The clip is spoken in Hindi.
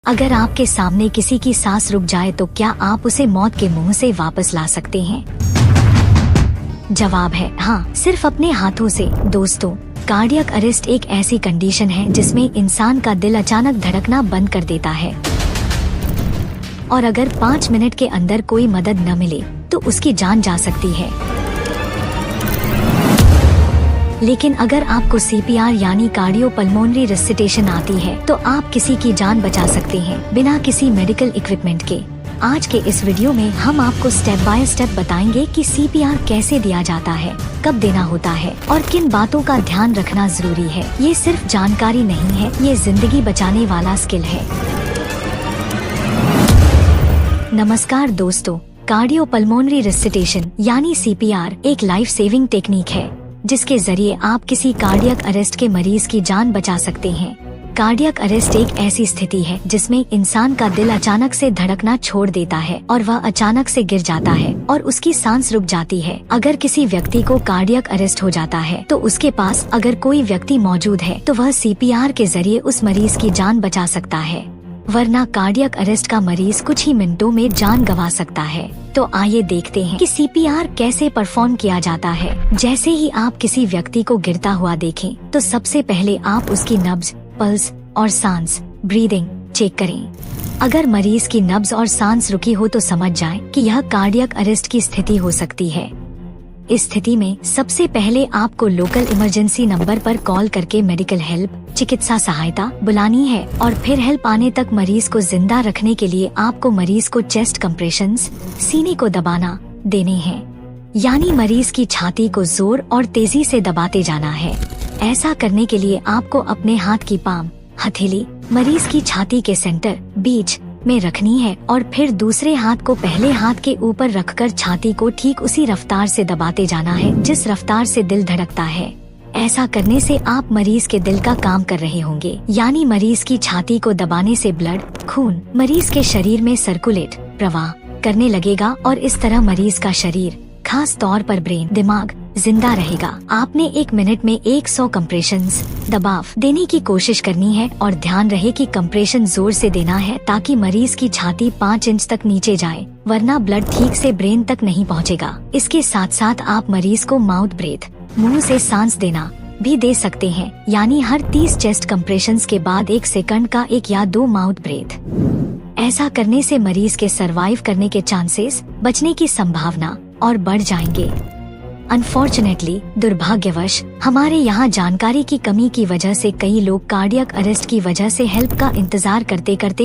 अगर आपके सामने किसी की सांस रुक जाए तो क्या आप उसे मौत के मुंह से वापस ला सकते हैं? जवाब है हाँ, सिर्फ अपने हाथों से। दोस्तों, कार्डियक अरेस्ट एक ऐसी कंडीशन है जिसमें इंसान का दिल अचानक धड़कना बंद कर देता है और अगर 5 मिनट के अंदर कोई मदद न मिले तो उसकी जान जा सकती है। लेकिन अगर आपको सीपीआर यानी कार्डियोपल्मोनरी रिससिटेशन आती है तो आप किसी की जान बचा सकते हैं बिना किसी मेडिकल इक्विपमेंट के। आज के इस वीडियो में हम आपको स्टेप बाय स्टेप बताएंगे कि सीपीआर कैसे दिया जाता है, कब देना होता है और किन बातों का ध्यान रखना जरूरी है। ये सिर्फ जानकारी नहीं है, ये जिंदगी बचाने वाला स्किल है। नमस्कार दोस्तों, कार्डियोपल्मोनरी रिससिटेशन यानी सीपीआर एक लाइफ सेविंग टेक्निक है जिसके जरिए आप किसी कार्डियक अरेस्ट के मरीज की जान बचा सकते हैं। कार्डियक अरेस्ट एक ऐसी स्थिति है जिसमें इंसान का दिल अचानक से धड़कना छोड़ देता है और वह अचानक से गिर जाता है और उसकी सांस रुक जाती है। अगर किसी व्यक्ति को कार्डियक अरेस्ट हो जाता है तो उसके पास अगर कोई व्यक्ति मौजूद है तो वह सीपीआर के जरिए उस मरीज की जान बचा सकता है, वरना कार्डियक अरेस्ट का मरीज कुछ ही मिनटों में जान गंवा सकता है। तो आइए देखते हैं कि सीपीआर कैसे परफॉर्म किया जाता है। जैसे ही आप किसी व्यक्ति को गिरता हुआ देखें तो सबसे पहले आप उसकी नब्ज, पल्स और सांस, ब्रीदिंग चेक करें। अगर मरीज की नब्ज और सांस रुकी हो तो समझ जाएं कि यह कार्डियक अरेस्ट की स्थिति हो सकती है। इस स्थिति में सबसे पहले आपको लोकल इमरजेंसी नंबर पर कॉल करके मेडिकल हेल्प, चिकित्सा सहायता बुलानी है और फिर हेल्प आने तक मरीज को जिंदा रखने के लिए आपको मरीज को चेस्ट कंप्रेशंस, सीने को दबाना देने हैं, यानी मरीज की छाती को जोर और तेजी से दबाते जाना है। ऐसा करने के लिए आपको अपने हाथ की पाम, हथेली मरीज की छाती के सेंटर बीच में रखनी है और फिर दूसरे हाथ को पहले हाथ के ऊपर रखकर छाती को ठीक उसी रफ्तार से दबाते जाना है जिस रफ्तार से दिल धड़कता है। ऐसा करने से आप मरीज के दिल का काम कर रहे होंगे, यानी मरीज की छाती को दबाने से ब्लड, खून मरीज के शरीर में सर्कुलेट, प्रवाह करने लगेगा और इस तरह मरीज का शरीर, खास तौर पर ब्रेन, दिमाग जिंदा रहेगा। आपने 1 मिनट में 100 कंप्रेशंस दबाव देने की कोशिश करनी है और ध्यान रहे कि कंप्रेशन जोर से देना है ताकि मरीज की छाती 5 इंच तक नीचे जाए, वरना ब्लड ठीक से ब्रेन तक नहीं पहुंचेगा। इसके साथ साथ आप मरीज को माउथ ब्रेथ, मुंह से सांस देना भी दे सकते हैं, यानी हर 30 चेस्ट कंप्रेशंस के बाद 1 सेकंड का 1 या 2 माउथ ब्रेथ। ऐसा करने से मरीज के सरवाइव करने के चांसेस, बचने की संभावना और बढ़ जाएंगे। अनफॉर्चुनेटली, दुर्भाग्यवश हमारे यहाँ जानकारी की कमी की वजह से कई लोग कार्डियक अरेस्ट की वजह से हेल्प का इंतजार करते करते